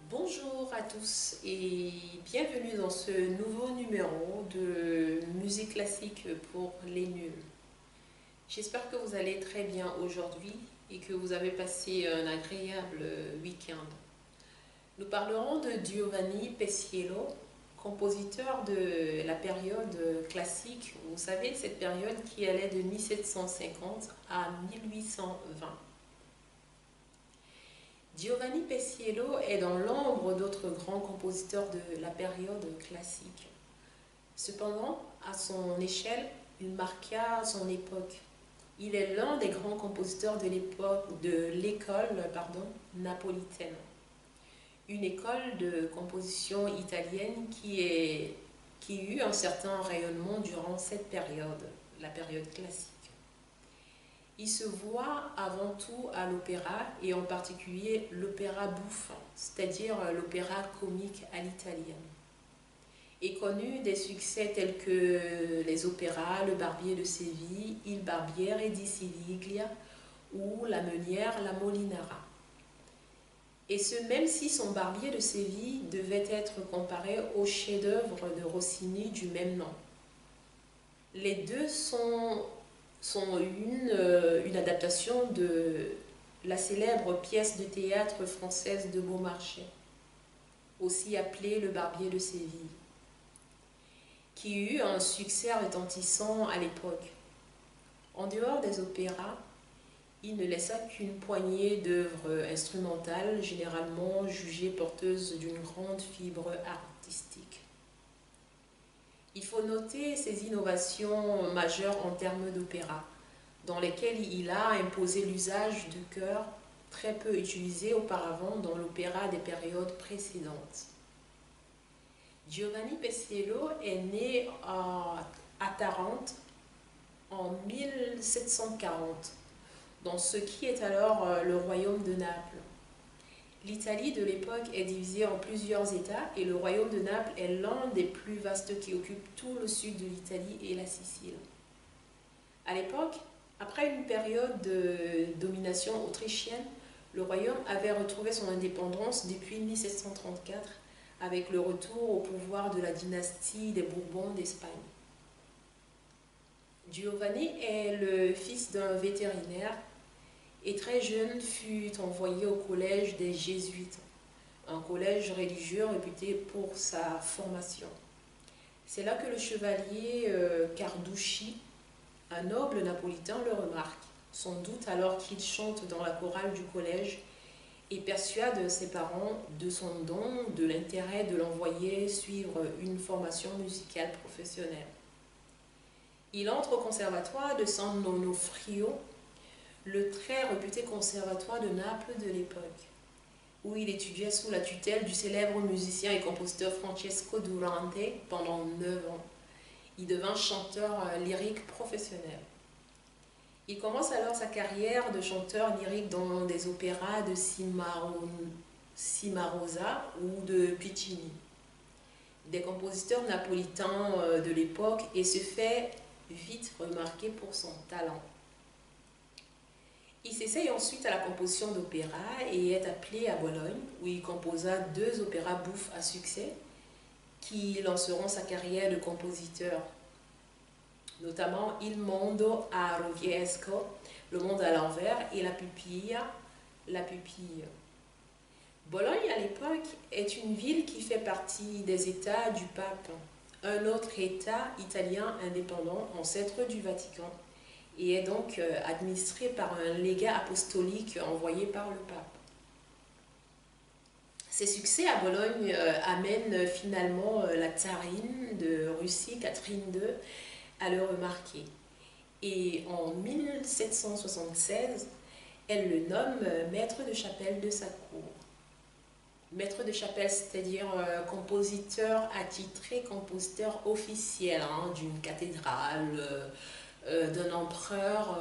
Bonjour à tous et bienvenue dans ce nouveau numéro de musique classique pour les nuls. J'espère que vous allez très bien aujourd'hui et que vous avez passé un agréable week-end. Nous parlerons de Giovanni Pesciello, compositeur de la période classique, vous savez, cette période qui allait de 1750 à 1820. Giovanni Pesciello est dans l'ombre d'autres grands compositeurs de la période classique. Cependant, à son échelle, il marqua son époque. Il est l'un des grands compositeurs de l'école napolitaine, une école de composition italienne qui eut un certain rayonnement durant cette période, la période classique. Il se voit avant tout à l'opéra et en particulier l'opéra buffo, c'est-à-dire l'opéra comique à l'italienne. Est connu des succès tels que les opéras Le Barbier de Séville, Il Barbiere di Siviglia ou La Meunière, La Molinara. Et ce, même si son Barbier de Séville devait être comparé au chef-d'œuvre de Rossini du même nom. Les deux sont une adaptation de la célèbre pièce de théâtre française de Beaumarchais, aussi appelée Le Barbier de Séville, qui eut un succès retentissant à l'époque. En dehors des opéras, il ne laissa qu'une poignée d'œuvres instrumentales, généralement jugées porteuses d'une grande fibre artistique. Il faut noter ses innovations majeures en termes d'opéra, dans lesquelles il a imposé l'usage de chœurs très peu utilisé auparavant dans l'opéra des périodes précédentes. Giovanni Pesciello est né à Tarente en 1740, dans ce qui est alors le royaume de Naples. L'Italie de l'époque est divisée en plusieurs États et le royaume de Naples est l'un des plus vastes qui occupe tout le sud de l'Italie et la Sicile. À l'époque, après une période de domination autrichienne, le royaume avait retrouvé son indépendance depuis 1734 avec le retour au pouvoir de la dynastie des Bourbons d'Espagne. Giovanni est le fils d'un vétérinaire et très jeune fut envoyé au collège des Jésuites, un collège religieux réputé pour sa formation. C'est là que le chevalier Carducci, un noble napolitain, le remarque, sans doute alors qu'il chante dans la chorale du collège, et persuade ses parents de son don, de l'intérêt de l'envoyer suivre une formation musicale professionnelle. Il entre au conservatoire de San Onofrio, le très réputé conservatoire de Naples de l'époque, où il étudiait sous la tutelle du célèbre musicien et compositeur Francesco Durante pendant 9 ans. Il devint chanteur lyrique professionnel. Il commence alors sa carrière de chanteur lyrique dans des opéras de Cimarosa ou de Piccini, des compositeurs napolitains de l'époque, et se fait vite remarquer pour son talent. Il s'essaye ensuite à la composition d'opéra et est appelé à Bologne, où il composa 2 opéras bouffes à succès qui lanceront sa carrière de compositeur, notamment Il Mondo a Roviesco, Le Monde à l'envers, et La Pupille. Bologne, à l'époque, est une ville qui fait partie des États du pape, un autre État italien indépendant, ancêtre du Vatican, et est donc administré par un légat apostolique envoyé par le pape. Ses succès à Bologne amènent finalement la tsarine de Russie, Catherine II, à le remarquer. Et en 1776, elle le nomme maître de chapelle de sa cour. Maître de chapelle, c'est-à-dire compositeur attitré, compositeur officiel d'une cathédrale, d'un empereur,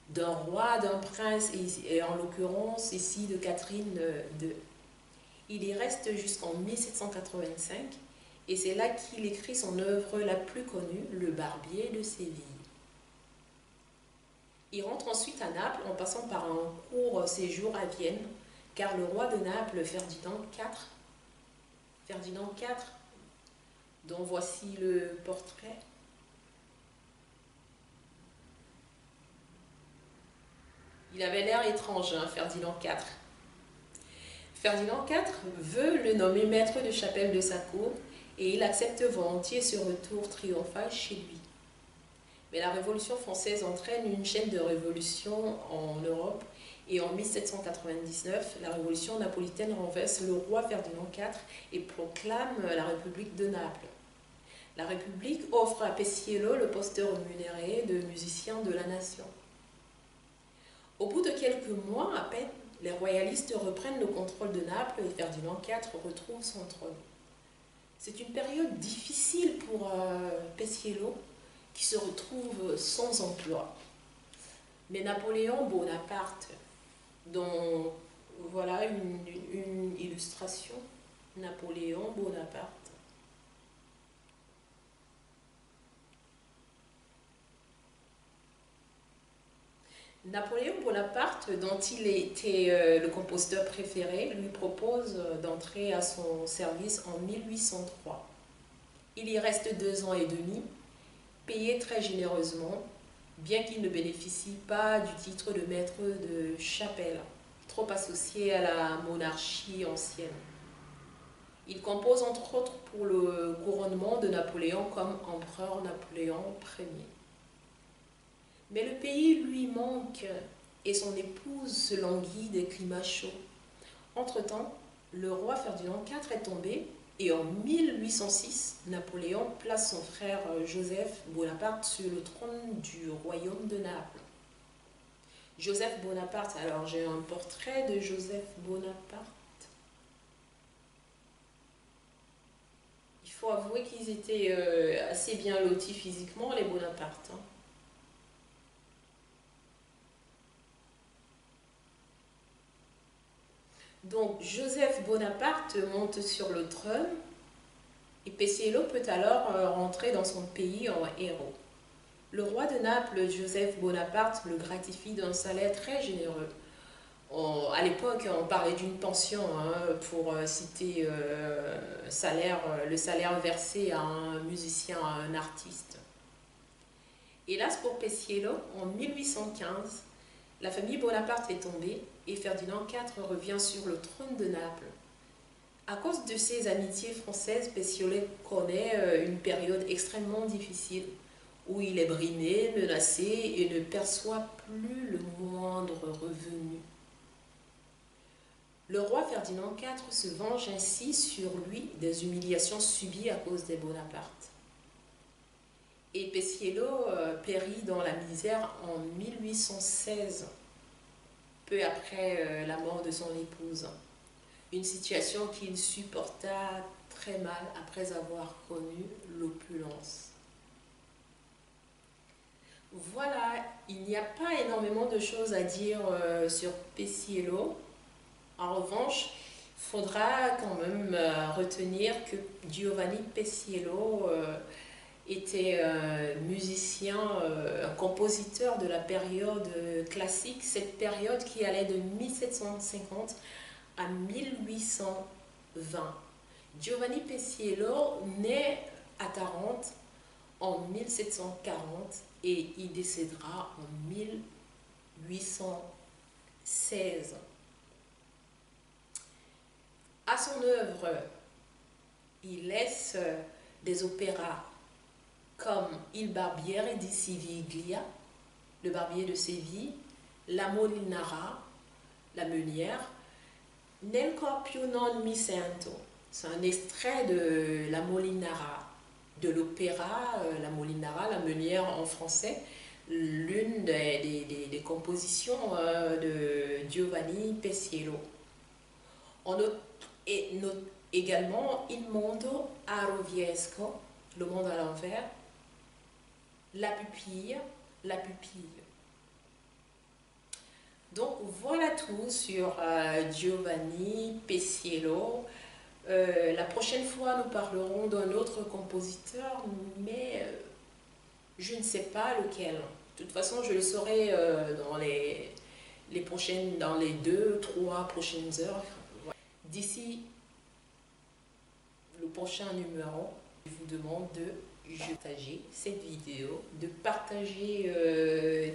d'un roi, d'un prince, et en l'occurrence ici de Catherine II. Il y reste jusqu'en 1785 et c'est là qu'il écrit son œuvre la plus connue, Le Barbier de Séville. Il rentre ensuite à Naples en passant par un court séjour à Vienne, car le roi de Naples, Ferdinand IV, dont voici le portrait. Il avait l'air étrange, hein, Ferdinand IV. Ferdinand IV veut le nommer maître de chapelle de sa cour et il accepte volontiers ce retour triomphal chez lui. Mais la Révolution française entraîne une chaîne de révolutions en Europe et en 1799, la Révolution napolitaine renverse le roi Ferdinand IV et proclame la République de Naples. La République offre à Peciello le poste rémunéré de musicien de la nation. Au bout de quelques mois à peine, les royalistes reprennent le contrôle de Naples et Ferdinand IV retrouve son trône. C'est une période difficile pour Peciello, qui se retrouve sans emploi. Mais Napoléon Bonaparte, dont voilà une illustration, Napoléon Bonaparte. Napoléon Bonaparte, dont il était le compositeur préféré, lui propose d'entrer à son service en 1803. Il y reste 2 ans et demi, payé très généreusement, bien qu'il ne bénéficie pas du titre de maître de chapelle, trop associé à la monarchie ancienne. Il compose entre autres pour le couronnement de Napoléon comme empereur Napoléon Ier. Mais le pays lui manque et son épouse se languit des climats chauds. Entre-temps, le roi Ferdinand IV est tombé et en 1806, Napoléon place son frère Joseph Bonaparte sur le trône du royaume de Naples. Joseph Bonaparte, alors j'ai un portrait de Joseph Bonaparte. Il faut avouer qu'ils étaient assez bien lotis physiquement, les Bonaparte. Hein. Donc Joseph Bonaparte monte sur le trône et Peciello peut alors rentrer dans son pays en héros. Le roi de Naples, Joseph Bonaparte, le gratifie d'un salaire très généreux. À l'époque, on parlait d'une pension, hein, pour citer le salaire versé à un musicien, à un artiste. Hélas pour Peciello, en 1815, la famille Bonaparte est tombée et Ferdinand IV revient sur le trône de Naples. À cause de ses amitiés françaises, Peciello connaît une période extrêmement difficile où il est brimé, menacé et ne perçoit plus le moindre revenu. Le roi Ferdinand IV se venge ainsi sur lui des humiliations subies à cause des Bonaparte. Et Peciello périt dans la misère en 1816, peu après la mort de son épouse. Une situation qu'il supporta très mal après avoir connu l'opulence. Voilà, il n'y a pas énormément de choses à dire sur Peciello. En revanche, il faudra quand même retenir que Giovanni Peciello était un musicien, un compositeur de la période classique, cette période qui allait de 1750 à 1820. Giovanni Peciello naît à Tarente en 1740 et il décédera en 1816. À son œuvre, il laisse des opéras comme Il Barbiere di Siviglia, le barbier de Séville, La Molinara, la meunière, Nel corpio non mi sento. C'est un extrait de La Molinara, de l'opéra La Molinara, la meunière en français, l'une des compositions de Giovanni Peciello. On note également Il mondo a rovescio, le monde à l'envers, la pupille, la pupille. Donc voilà tout sur Giovanni Paisiello. La prochaine fois, nous parlerons d'un autre compositeur, mais je ne sais pas lequel. De toute façon, je le saurai dans les 2, 3 prochaines heures. D'ici le prochain numéro, je vous demande de partager cette vidéo, de partager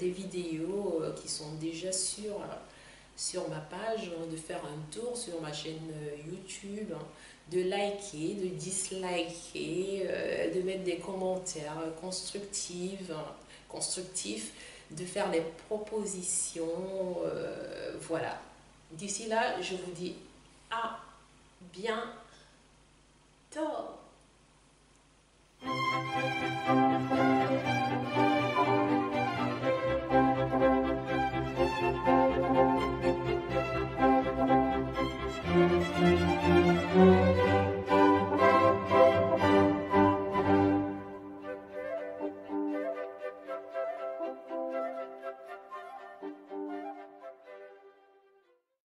des vidéos qui sont déjà sur ma page, de faire un tour sur ma chaîne YouTube, de liker, de disliker, de mettre des commentaires constructifs, de faire des propositions, voilà. D'ici là, je vous dis à bientôt.